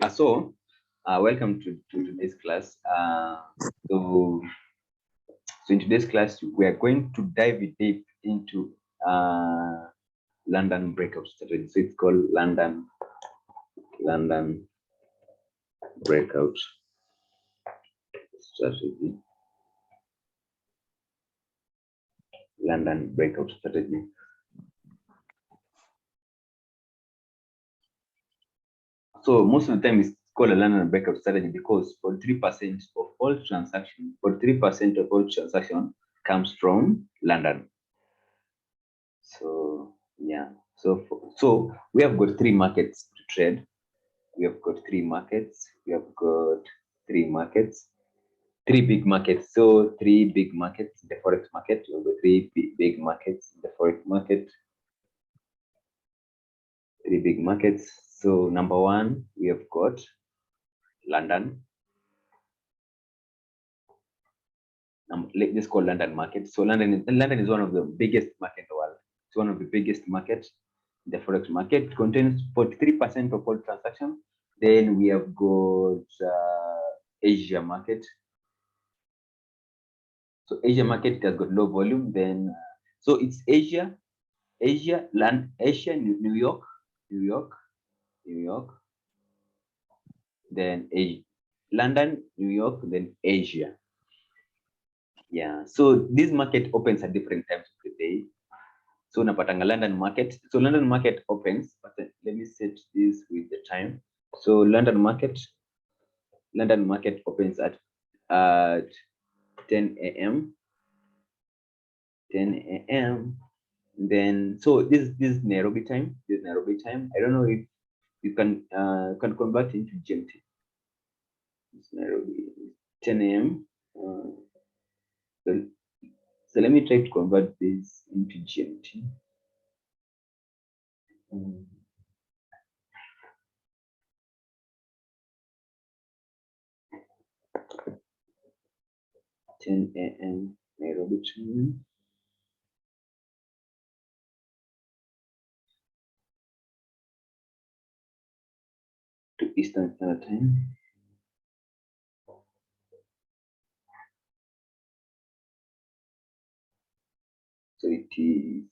Welcome to today's class. So in today's class, we are going to dive deep into London breakout strategy. So it's called London breakout strategy. London breakout strategy. So most of the time it's called a London breakout strategy because 43% of all transactions, 43% of all transaction comes from London. So yeah, so we have got three markets to trade. We have got three markets. We have got three markets, three big markets. So three big markets in the forex market. We have got three big markets in the forex market. Three big markets. So number one, we have got London. Let's call London market. So London is one of the biggest market in the world. It's one of the biggest markets. The forex market contains 43% of all transactions. Then we have got Asia market. So Asia market has got low volume. Then so it's Asia, New York, then Asia, London, New York, then Asia. Yeah. So this market opens at different times of the day. So napatanga London market. So London market opens, but let me set this with the time. So London market opens at 10 a.m. 10 a.m. Then so this is Nairobi time. This is Nairobi time. I don't know if you can convert into GMT. It's Nairobi 10 a.m. So let me try to convert this into GMT. 10 a.m. Nairobi time. To Eastern Standard Time. So it is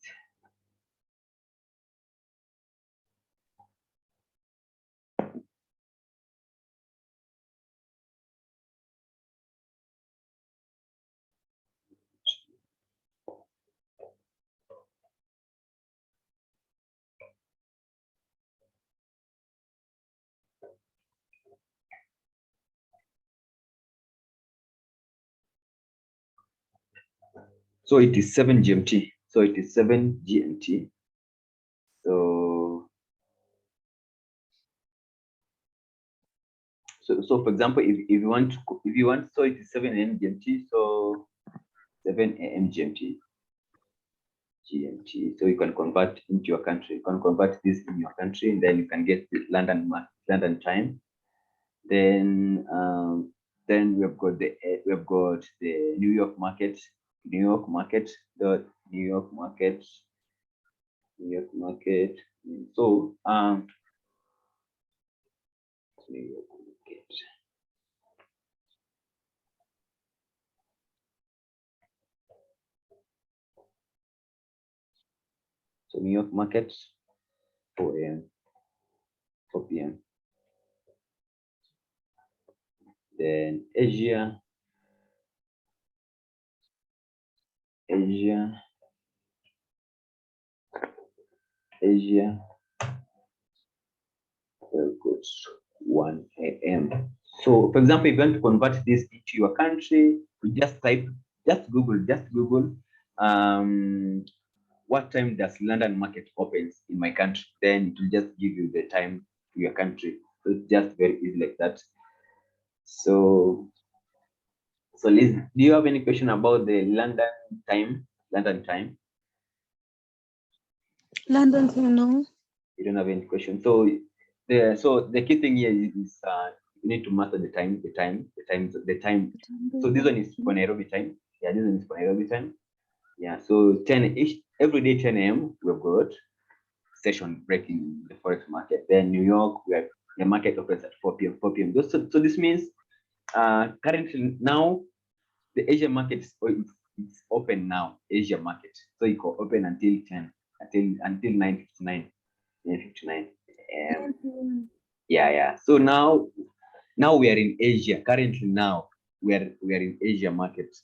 so it is 7 GMT. So it is 7 GMT. So for example, if you want, so it is 7 a.m. GMT. So 7 a.m. GMT. So you can convert into your country. You can convert this in your country, and then you can get the London time. Then we have got the New York market. So New York market. So New York market 4 a.m. 4 p.m. Then Asia 1 a.m. So for example, if you want to convert this into your country, you just Google what time does London market opens in my country, then it will just give you the time to your country. So it's just very easy like that. So Liz, do you have any question about the London time? London time, no. You don't have any question. So the key thing here is you need to master the time. So this one is for Nairobi time. Yeah, this one is for Nairobi time. Yeah, so 10-ish every day 10 a.m. we've got session breaking in the forex market. Then New York, we have The market opens at 4 p.m. 4 p.m. So this means currently now the Asia market it's open now. Asia market, so it can open until 10 until 9:59. 9:59. Yeah. So now we are in Asia. Currently now we are in Asia market.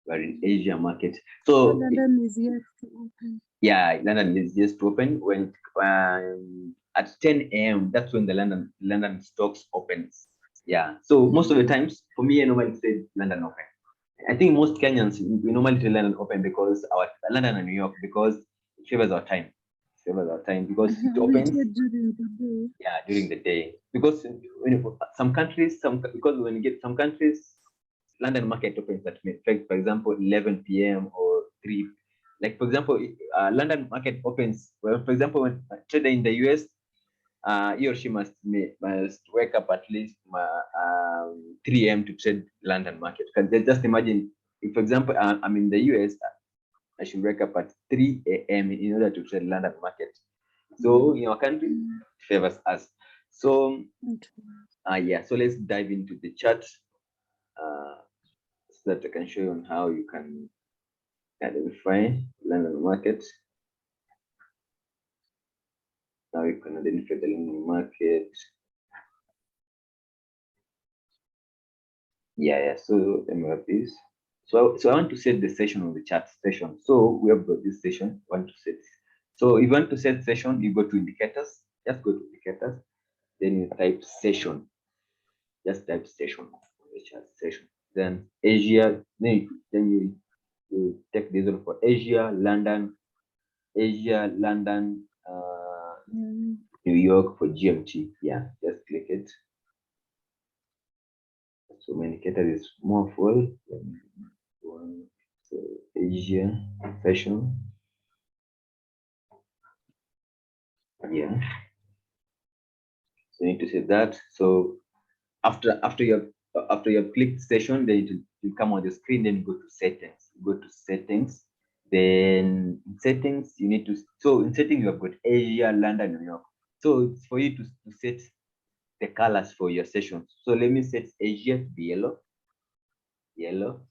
We are in Asia market. So London is yet to open. yeah, London is just open when at 10 a.m. That's when the London stocks opens. Yeah. So most of the times for me, I normally say London open. I think most Kenyans we normally say London open because our London and New York because it favors our time. It favors our time because it We opens. trade during the day. Yeah, during the day because some countries, because when you get some countries, London market opens at for example 11 p.m. or 3. Like for example, London market opens. Well, for example, when a trader in the US, he or she must wake up at least 3 a.m. to trade London market. Because just imagine, if for example I'm in the US, I should wake up at 3 a.m. in order to trade London market. So in our country, it favors us. So yeah, so let's dive into the chart so that I can show you on how you can identify London market. Now you can identify the London market. Yeah. So let me have this. So I want to set the session on the chart session. So we have got this session. Want to set. So if you want to set session, you go to indicators. Just go to indicators. Then you type session. Just type session on the chart session. Then Asia. Then you take this one for Asia, London, New York for GMT. Yeah, just click it. So my indicator is more full. So Asia session. Yeah. So you need to say that. So after you have clicked session, then you come on the screen, then you go to settings. Go to settings. Then in settings, you need to in settings you have got Asia, London, New York. So it's for you to set the colors for your sessions. So let me set Asia to be yellow.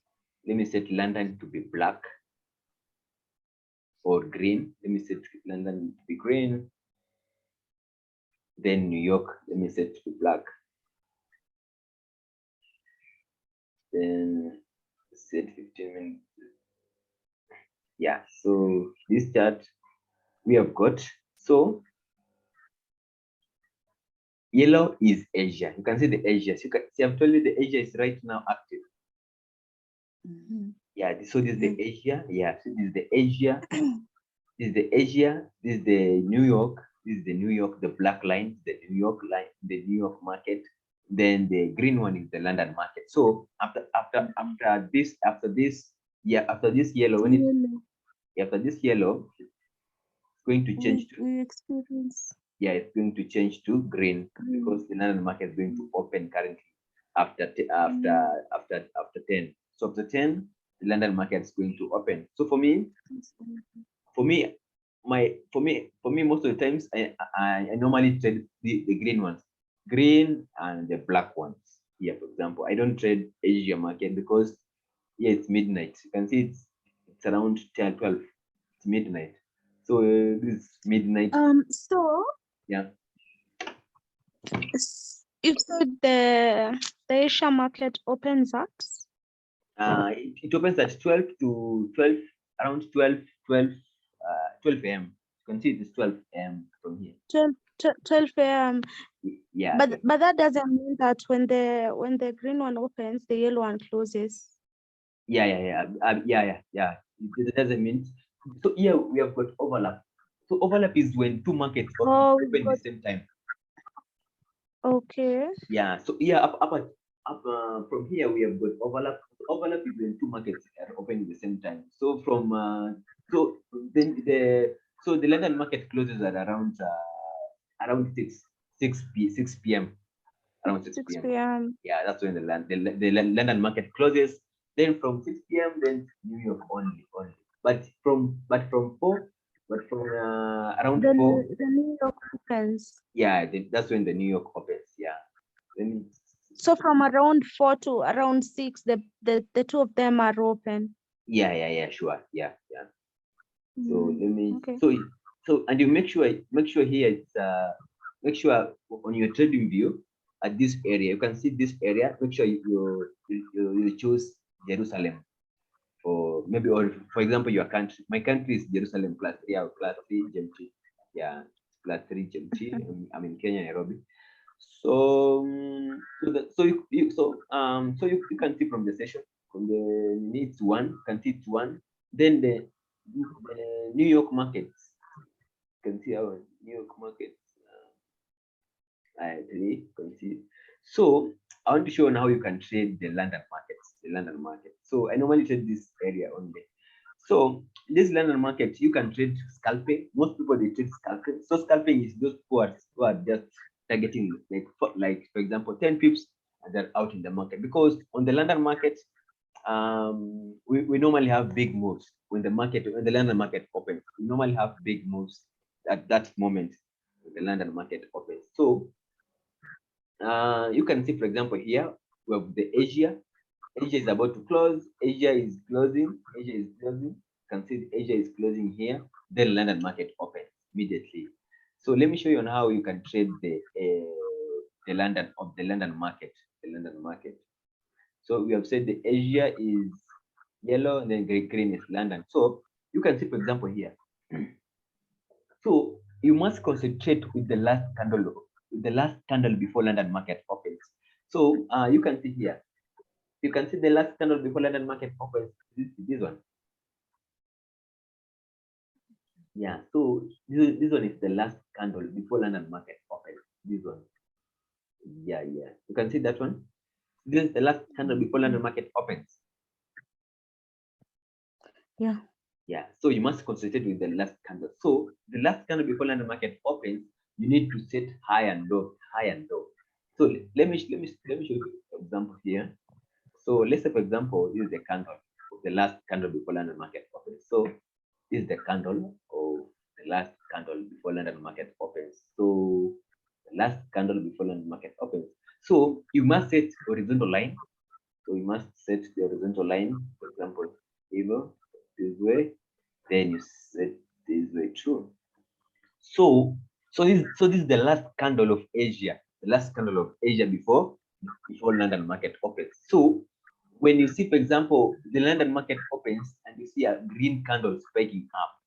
Let me set London to be black or green. Let me set London to be green. Then New York, let me set to be black. Then set 15 minutes. Yeah, so this chart we have got. So yellow is Asia. You can see the Asia. So you can see I've told you the Asia is right now active. Yeah, so this is the Asia. Yeah, so this is the Asia. This is the Asia. This is the New York. This is the New York, the black line, the New York line, the New York market. Then the green one is the London market. So after this yellow, after this yellow, it's going to change to it's going to change to green because the London market is going to open currently after 10. So after 10, the London market is going to open. So for me, most of the times I normally trade the green ones, green and the black ones. Here, for example, I don't trade Asia market because it's midnight. You can see it's around 10, 12. It's midnight. So this midnight. So yeah. You said the Asia market opens at? It opens at 12 to 12, around 12 a.m. You can see it's 12 a.m. from here. 12 a.m. Yeah. But that doesn't mean that when the green one opens, the yellow one closes. Yeah. It doesn't mean. So here we have got overlap. So overlap is when two markets open at the same time. Okay. Yeah. So here up from here we have got overlap. Overlap is when two markets are open at the same time. So from the London market closes at around 6 p.m. Around 6 p.m. Yeah, that's when the London market closes. Then from 6 p.m. then New York only. But from 4 but from around The 4, the New York opens. yeah, that's when the New York opens. Yeah. Let me, So from around 4 to around 6, the two of them are open. yeah, sure. Yeah. So let me, Okay. so and you make sure here it's make sure on your trading view at this area, you can see this area, make sure you choose Jerusalem for maybe, or for example, your country. My country is Jerusalem plus 3 or plus 3 GMT. Yeah, plus 3 GMT. I'm in Kenya, Nairobi. So you can see from the session, from the needs one, you can see it's one. Then the New York markets, you can see our New York markets. You can see. So I want to show on how you can trade the London markets. The London market. So I normally trade this area only. So this London market, you can trade scalping. Most people they trade scalping. So scalping is those who are just targeting like for example 10 pips and they're out in the market, because on the London market we normally have big moves when the London market opens. We normally have big moves at that moment when the London market opens. So you can see, for example, here we have the Asia. Asia is about to close. Asia is closing. You can see Asia is closing here. Then London market opens immediately. So let me show you on how you can trade the London market. The London market. So we have said the Asia is yellow and then green is London. So you can see, for example, here. So you must concentrate with the last candle before London market opens. So you can see here. You can see the last candle before London market opens. This one. Yeah. So this one is the last candle before London market opens. This one. Yeah. You can see that one. This is the last candle before London market opens. Yeah. Yeah. So you must concentrate with the last candle. So the last candle before London market opens, you need to set high and low. So let me show you an example here. So let's say, for example, this is the candle of the last candle before London market opens. So this is the candle of the last candle before London market opens. So the last candle before London market opens. So you must set horizontal line. So you must set the horizontal line, for example, either this way, then you set this way too. So this is the last candle of Asia, before London market opens. So when you see, for example, the London market opens and you see a green candle spiking up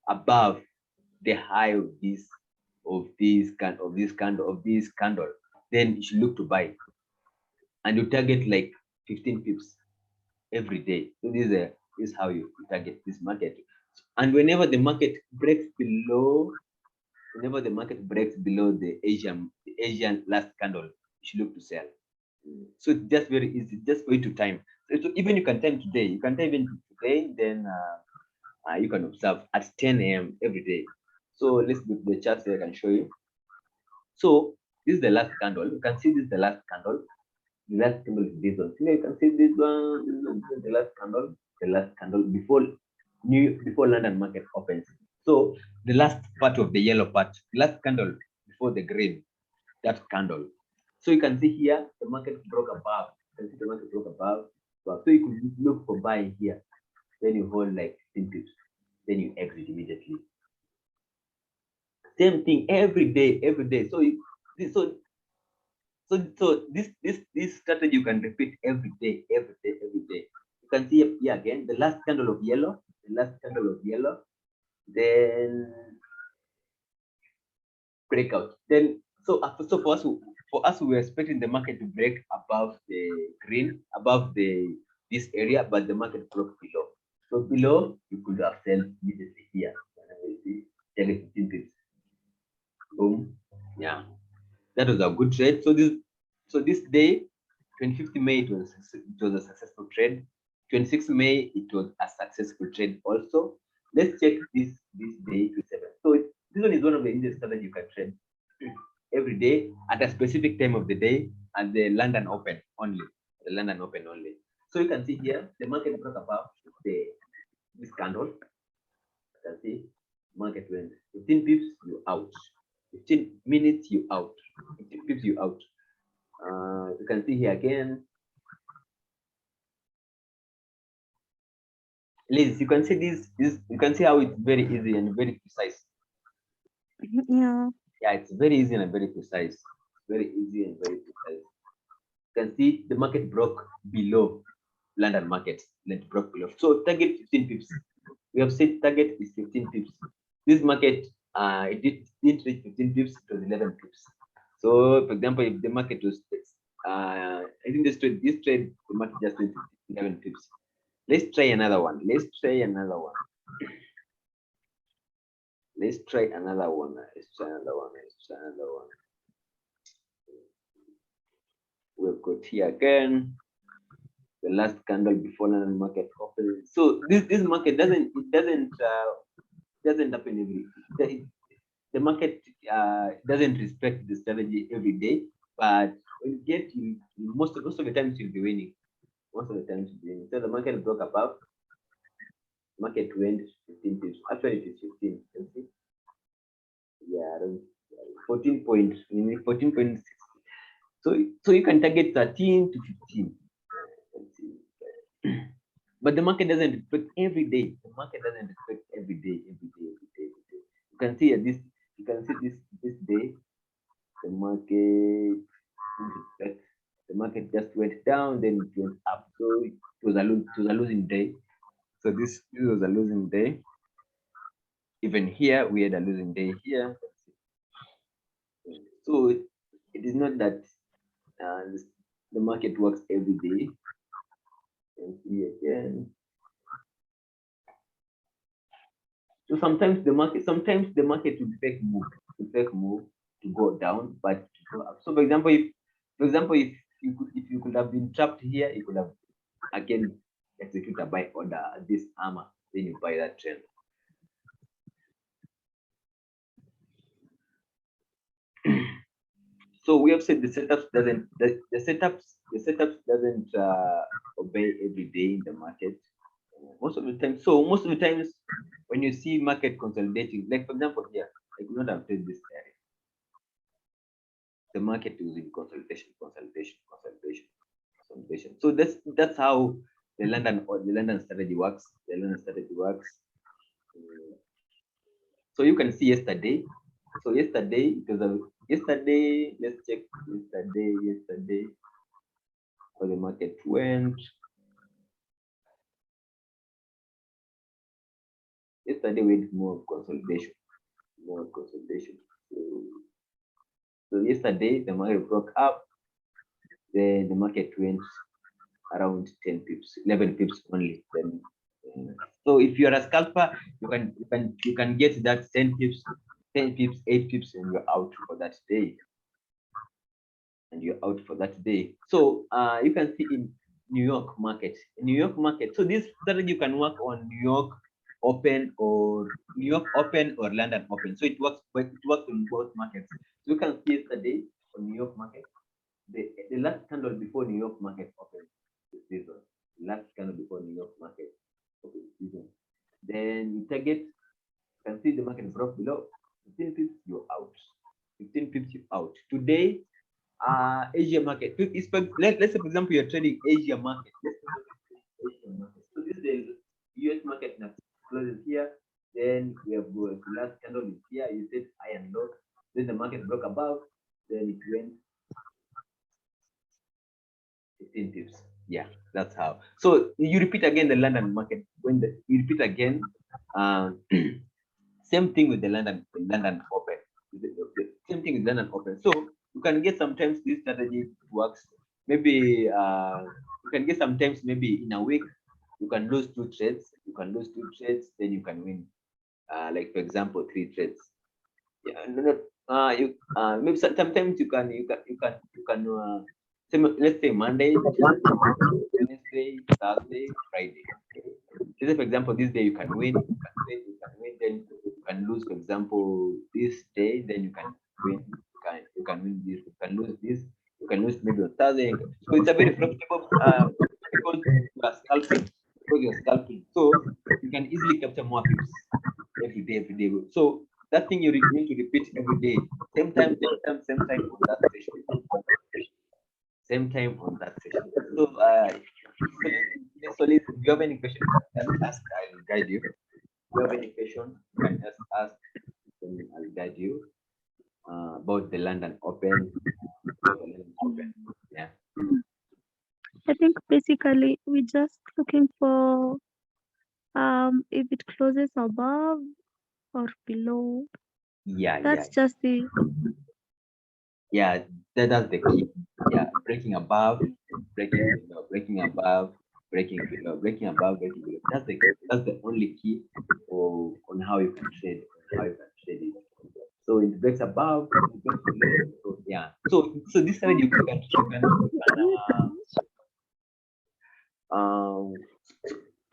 above the high of this candle, then you should look to buy, and you target like 15 pips every day. So this is how you target this market. And whenever the market breaks below the Asian last candle, you should look to sell. So it's just very easy, just for you to time. So even you can time today. You can time even today, then you can observe at 10 a.m. every day. So let's go to the chart so I can show you. So this is the last candle. You can see this is the last candle. The last candle is this one. You can see this one. This is the last candle. The last candle before London market opens. So the last part of the yellow part, last candle before the green, that candle. So you can see here the market broke above. You can see the market broke above. So you could look for buying here. Then you hold like 15 pips. Then you exit immediately. Same thing every day. So this strategy you can repeat every day. You can see here again the last candle of yellow, then breakout. Then so for us we were expecting the market to break above the green, above this area, but the market broke below. So below you could have sold immediately here. See, 15 pips. Boom. Yeah. That was a good trade. So this day, 25th May, it was a successful trade. 26th May, it was a successful trade also. Let's check this day, 27th. So this one is one of the easiest that you can trade every day at a specific time of the day at the London Open only. So you can see here the market broke above this candle. You can see market went 15 pips, you out. 15 minutes, you out. 15 pips, you out. You can see here again. Liz, you can see this. You can see how it's very easy and very precise. Yeah. Yeah, it's very easy and very precise. Very easy and very precise. You can see the market broke below London market. It broke below. So target 15 pips. We have said target is 15 pips. This market, it didn't reach 15 pips, it was 11 pips. So, for example, if the market was, I think this trade, the market just went 11 pips. Let's try another one. Let's try another one. Let's try another one. Let's try another one. Let's try another one. We've got here again the last candle before London market open. So this market doesn't happen the market doesn't respect the strategy every day, but when you get most of the times you'll be winning. Most of the times you'll be winning. So the market broke above, market went 15 pips. Actually it is 15, you can see. Yeah, 14.6. So you can target 13 to 15. But the market doesn't respect every day. The market doesn't respect every day. You can see this. You can see this day, the market respect. The market just went down, then it went up. So it was a losing day. So this was a losing day. Even here we had a losing day here. So it is not that the market works every day. And see again. So sometimes the market will fake move to go down, but to go up. So for example, if you could have been trapped here, you could have again execute a buy order at this armor, then you buy that trend. So we have said the setups doesn't obey every day in the market. Most of the times when you see market consolidating, like for example here, I could not have said this area. The market is in consolidation. So that's how the London strategy works. So you can see yesterday. So yesterday, let's check yesterday how the market went. Yesterday we had more consolidation. So yesterday the market broke up, then the market went around 10 pips, 11 pips only. Then so if you're a scalper, you can get that 10 pips, 8 pips, and you're out for that day. So you can see in New York market. So this strategy you can work on New York open or London open. So it works in both markets. So you can see yesterday on New York market, the last candle before New York market opened is this one. Last candle before New York market opened is this one. Then you target, you can see the market broke below 15 pips, you're out. 15 pips, you're out. Today, Asia market. Let's say, for example, you're trading Asia market. So this is the US market now. Closes here. Then we have the last candle is here. You said high and low. Then the market broke above. Then it went 15 pips. Yeah, that's how. So you repeat again the London market. You repeat again, same thing with the London open. Same thing with London open. So you can get sometimes this strategy works. Maybe you can get sometimes maybe in a week you can lose 2 trades. Then you can win. Like for example, 3 trades. Yeah, maybe sometimes you can let's say Monday, Wednesday, Thursday, Friday. Okay. Let's say for example this day you can win, then you can lose, for example, this day, then you can win, you can win this, you can lose this, you can lose maybe on Thursday. So it's a very profitable because you are scalping. So you can easily capture more pips every day. day. So that thing you need to repeat every day. Same time on that session. Same time on that session. So listen, if you have any question, you can ask, I'll guide you. If you have any question, you can just ask, then I'll guide you about the London Open. Yeah. I think basically we're just looking for if it closes above or below. Yeah, That's just the that's the key. Yeah, breaking above, breaking below, breaking above, breaking below, breaking above, breaking below. That's the only key on how you can trade, it. So it breaks above, it breaks below. So yeah. So this side you can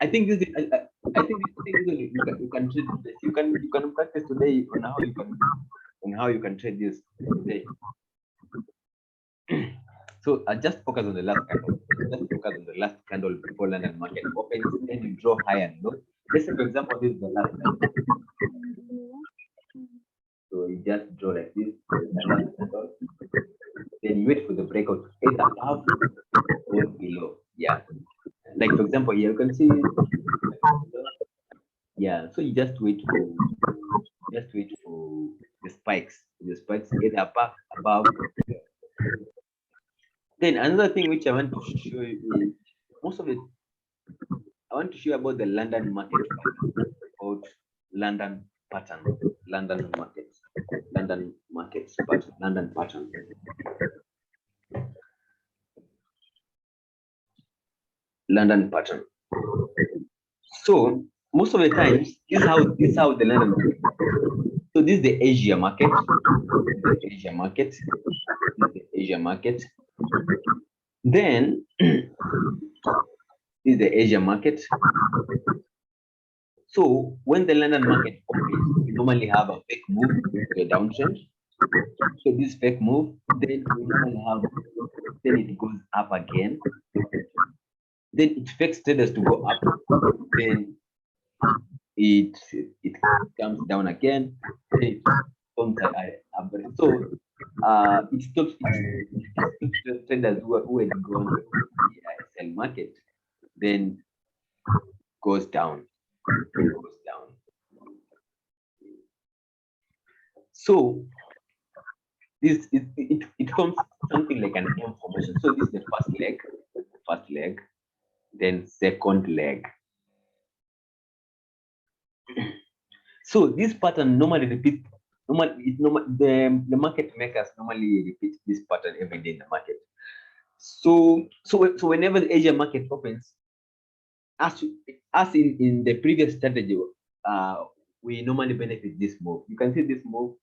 I think this is, I think you can trade this. You can practice today on how you can trade this today. So just focus on the last candle. Just focus on the last candle before London market opens. Then you draw high and low. Let's say, for example, this is the last candle. So you just draw like this, the last candle. Then you wait for the breakout, either above or below. Yeah. Like for example, here you can see. Yeah. So you just wait for the spikes. The spikes either above or below. Then another thing which I want to show you is most of it. I want to show you about the London market pattern, about London pattern, London markets, London markets pattern, London pattern. London pattern. So most of the times, this is how the London market. So this is the Asia market. This is the Asia market. This is the Asia market. Then this is the Asia market. So when the London market opens, we normally have a fake move to a downtrend. So this fake move, then we normally have, then it goes up again. Then it fakes traders to go up. Then it comes down again. Then it comes up. So it stops traders who had gone to the sell market. Then goes down. Goes down. So this it forms something like an M formation. So this is the first leg, then second leg. So this pattern normally repeats. The market makers normally repeat this pattern every day in the market. So whenever the Asia market opens, as in the previous strategy, we normally benefit this move. You can see this move.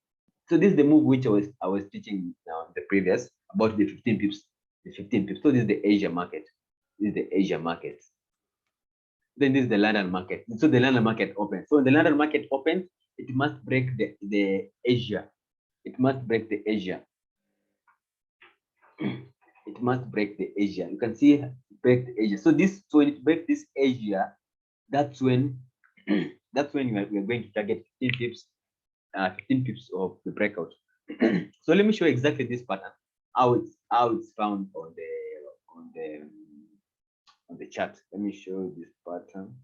So this is the move which I was teaching now the previous about the 15 pips. The 15 pips. So this is the Asia market. This is the Asia market. Then this is the London market. So the London market opens. So when the London market opens, it must break the Asia. It must break the Asia. It must break the Asia. You can see break the Asia. So when it breaks this Asia, that's when we are going to target 15 pips, 15 pips of the breakout. So let me show you exactly this pattern, how it's found on the chart. Let me show you this pattern.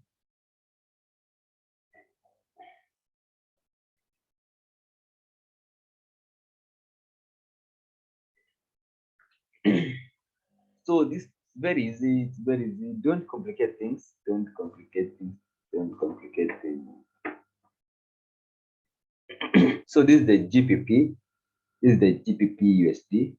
So this is very easy. It's very easy. Don't complicate things. Don't complicate things. Don't complicate things. So this is the GPP. This is the GPP USD.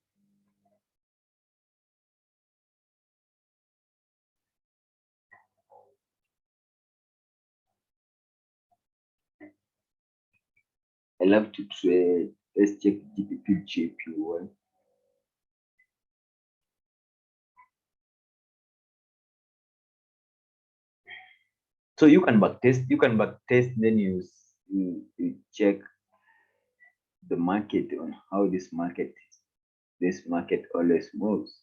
I love to trade. Let's check GPP JPY. So you can backtest. Then you check the market on how this market always moves.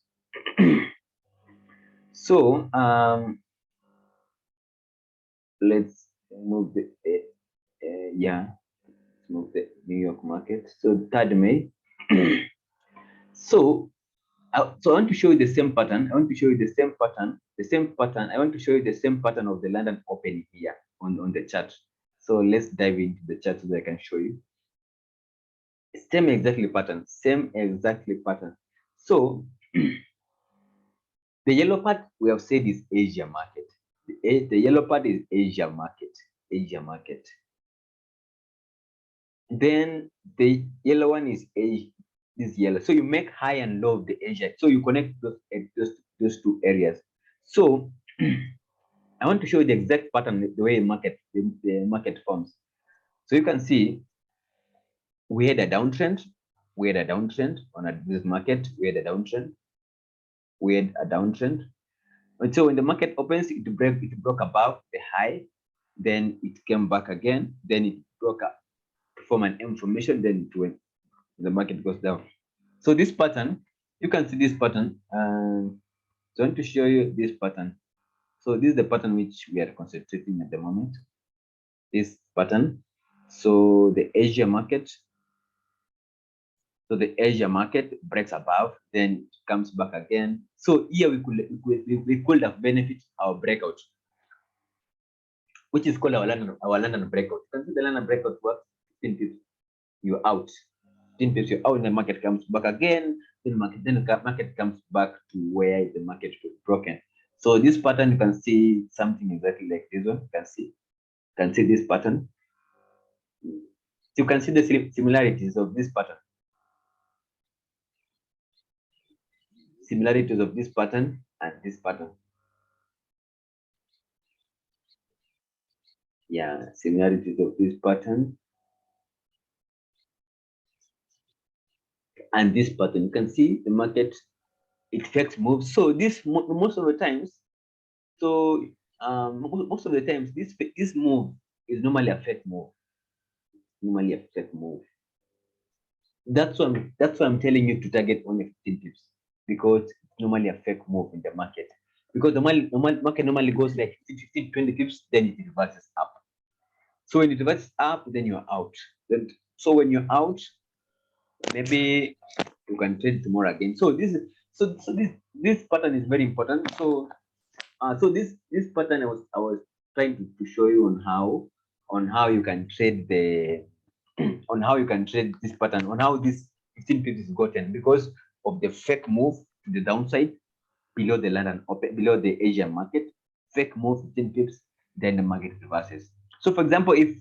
So let's move the yeah. move the New York market. So 3rd May. So I want to show you the same pattern. I want to show you the same pattern. I want to show you the same pattern of the London Open here on the chart. So let's dive into the chart so that I can show you. Same exactly pattern. So the yellow part we have said is Asia market. The yellow part is Asia market. Then the yellow one is this yellow. So you make high and low of the Asia. So you connect those two areas. So I want to show you the exact pattern, the way the market forms. So you can see we had a downtrend. On this market. We had a downtrend. And so when the market opens, it broke above the high, then it came back again, then it broke up to form an M formation, then it went, the market goes down. So this pattern, you can see this pattern, and so I want to show you this pattern. So this is the pattern which we are concentrating at the moment. This pattern. So the Asia market. So the Asia market breaks above, then it comes back again. So here we could have benefited our breakout, which is called our London breakout. You can see the London breakout works 15 pips, you're out. 15 pips, you're out, and the market comes back again. Then the market comes back to where the market was broken. So this pattern, you can see something exactly like this one. You can see this pattern. You can see the similarities of this pattern. Similarities of this pattern and this pattern. Yeah, similarities of this pattern and this pattern. You can see the market, it takes moves. So this most of the times, so most of the times this move is normally a fake move. That's why I'm telling you to target only 15 pips, because it's normally a fake move in the market. Because the market normally goes like 15, 20 pips, then it reverses up. So when it reverses up, then you're out. So when you're out, maybe you can trade tomorrow again. So this pattern is very important. So this pattern I was trying to show you on how you can trade the on how you can trade this pattern, on how this 15 pips is gotten because of the fake move to the downside below the London open, below the Asian market. Fake move 15 pips, then the market reverses. So for example, if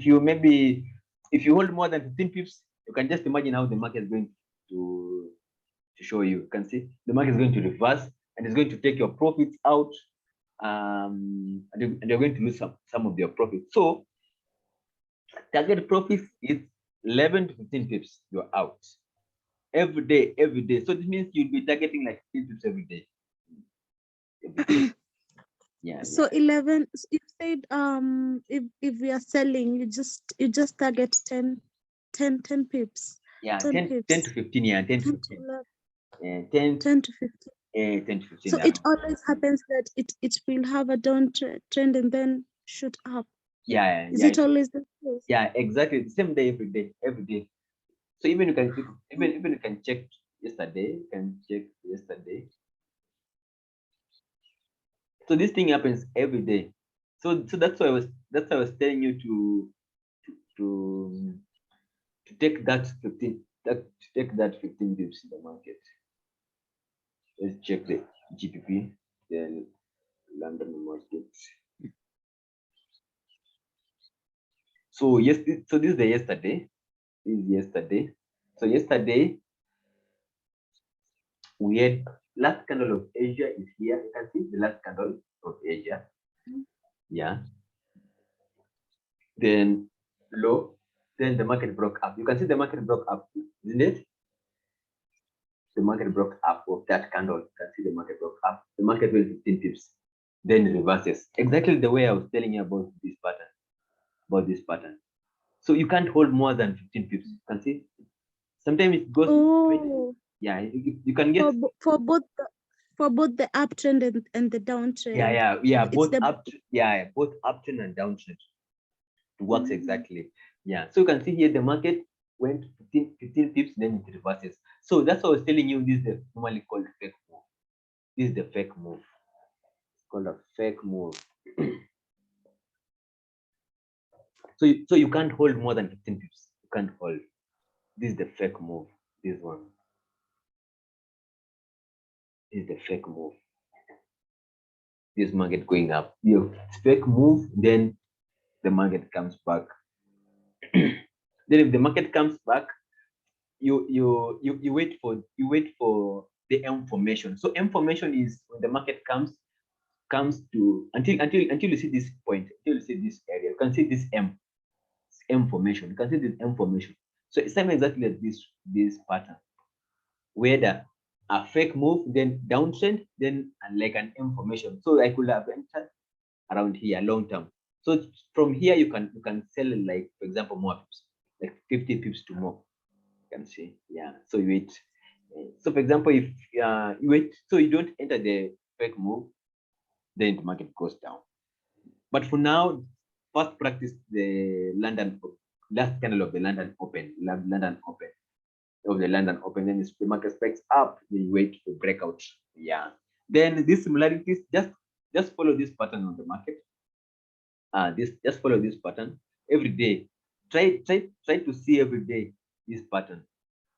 you hold more than 15 pips, you can just imagine how the market is going to show you. You can see the market is going to reverse and it's going to take your profits out, and you're going to lose some of your profits. So target profits is 11 to 15 pips. You're out every day. So this means you'll be targeting like 15 pips every day. Yeah. So 11, you said if we are selling, you just target 10 pips. Yeah, 10 10 pips. to 15, yeah, 10 to 15. 10 to 15. 10 to 15. So it always happens that it will have a downtrend and then shoot up. Yeah. Is it always the case? Yeah, exactly. The same day, every day. So even you can check yesterday. So this thing happens every day. So that's why I was telling you to take that 15 pips in the market. Let's check the GPP, then London market. So yes, so this is the yesterday. So yesterday we had last candle of Asia is here. You can see the last candle of Asia. Yeah. Then low. Then the market broke up. You can see the market broke up, isn't it? The market broke up of that candle. You can see the market broke up. The market went 15 pips, then reverses. Exactly the way I was telling you about this pattern. So you can't hold more than 15 pips. You can see. Sometimes it goes. Oh. Yeah, you can get for both the uptrend and the downtrend. Yeah. Both uptrend and downtrend. It works exactly. Yeah, so you can see here the market went 15 pips, then it reverses. So that's what I was telling you. This is the normally called fake move. This is the fake move. It's called a fake move. So you can't hold more than 15 pips. You can't hold. This is the fake move. This one. This is the fake move. This market going up. You fake move, then the market comes back. Then if the market comes back, you wait for the M formation. So M formation is when the market comes to until you see this point, until you see this area, you can see this M formation. You can see this M formation. So it's same exactly like this pattern, where a fake move, then downtrend, then like an M formation. So I could have entered around here long term. So from here you can sell, like for example, more pips, like 50 pips to more. You can see, yeah. So you wait. So for example, if you wait, so you don't enter the fake move, then the market goes down. But for now, first practice the last candle of the London Open, of the London Open. Then the market spikes up, then you wait for breakout. Yeah. Then these similarities, just follow this pattern on the market. This just follow this pattern every day. Try to see every day this pattern.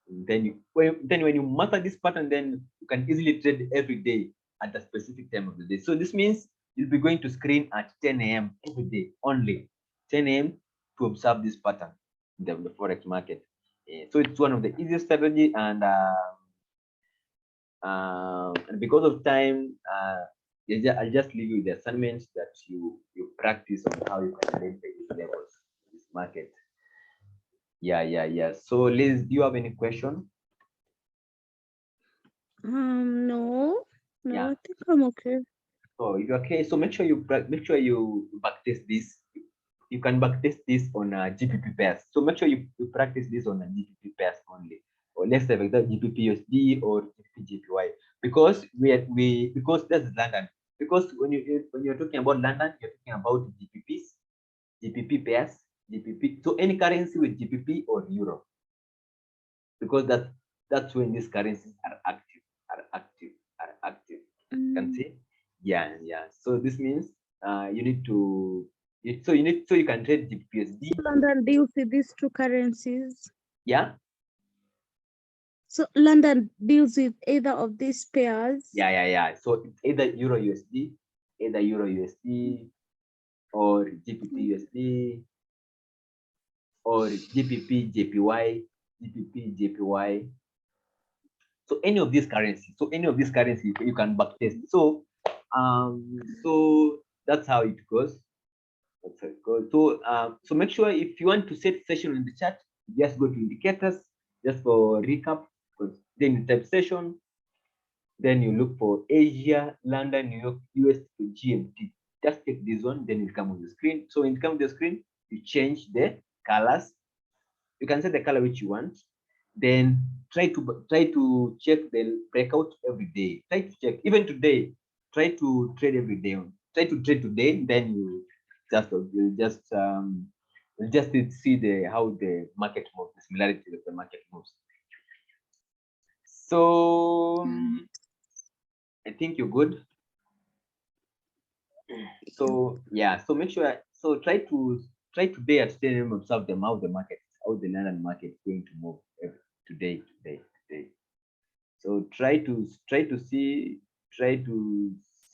Then when you master this pattern, then you can easily trade every day at a specific time of the day. So this means you'll be going to screen at 10 a.m. every day, only 10 a.m. to observe this pattern in the forex market. So it's one of the easiest strategy, and because of time, I'll just leave you the assignments that you practice on how you can identify these levels in this market. Yeah. So Liz, do you have any question? No, Yeah. I think I'm okay. So if you're okay, so make sure you backtest this. You can backtest this on a GPP pairs. So make sure you practice this on a GPP pairs only, or let's say like that GPP USD or GPP JPY, because because that's London. Because when you're talking about London, you're talking about GPPs, GPP pairs, GPP. So any currency with GPP or euro, because that's when these currencies are active, are active, are active. You can see, yeah. So this means you need to so you can trade GPUSD. London deals with these two currencies. Yeah. So London deals with either of these pairs. Yeah. So it's either Euro USD, or GPP USD, or GPP JPY, GPP JPY. So any of these currencies, you can backtest. So that's how it goes. That's how it goes. So make sure if you want to set session in the chat, just go to indicators, just for recap. Then you type session, then you look for Asia, London, New York, US to GMT. Just take this one, then it come on the screen. So when it comes to the screen, you change the colors. You can set the color which you want. Then try to check the breakout every day. Try to check even today. Try to trade every day. Try to trade today. Then you'll just see how the market moves, the similarity of the market moves. So I think you're good. So yeah. So make sure. So try today at 10 a.m. observe them how the London market is going to move today. So try to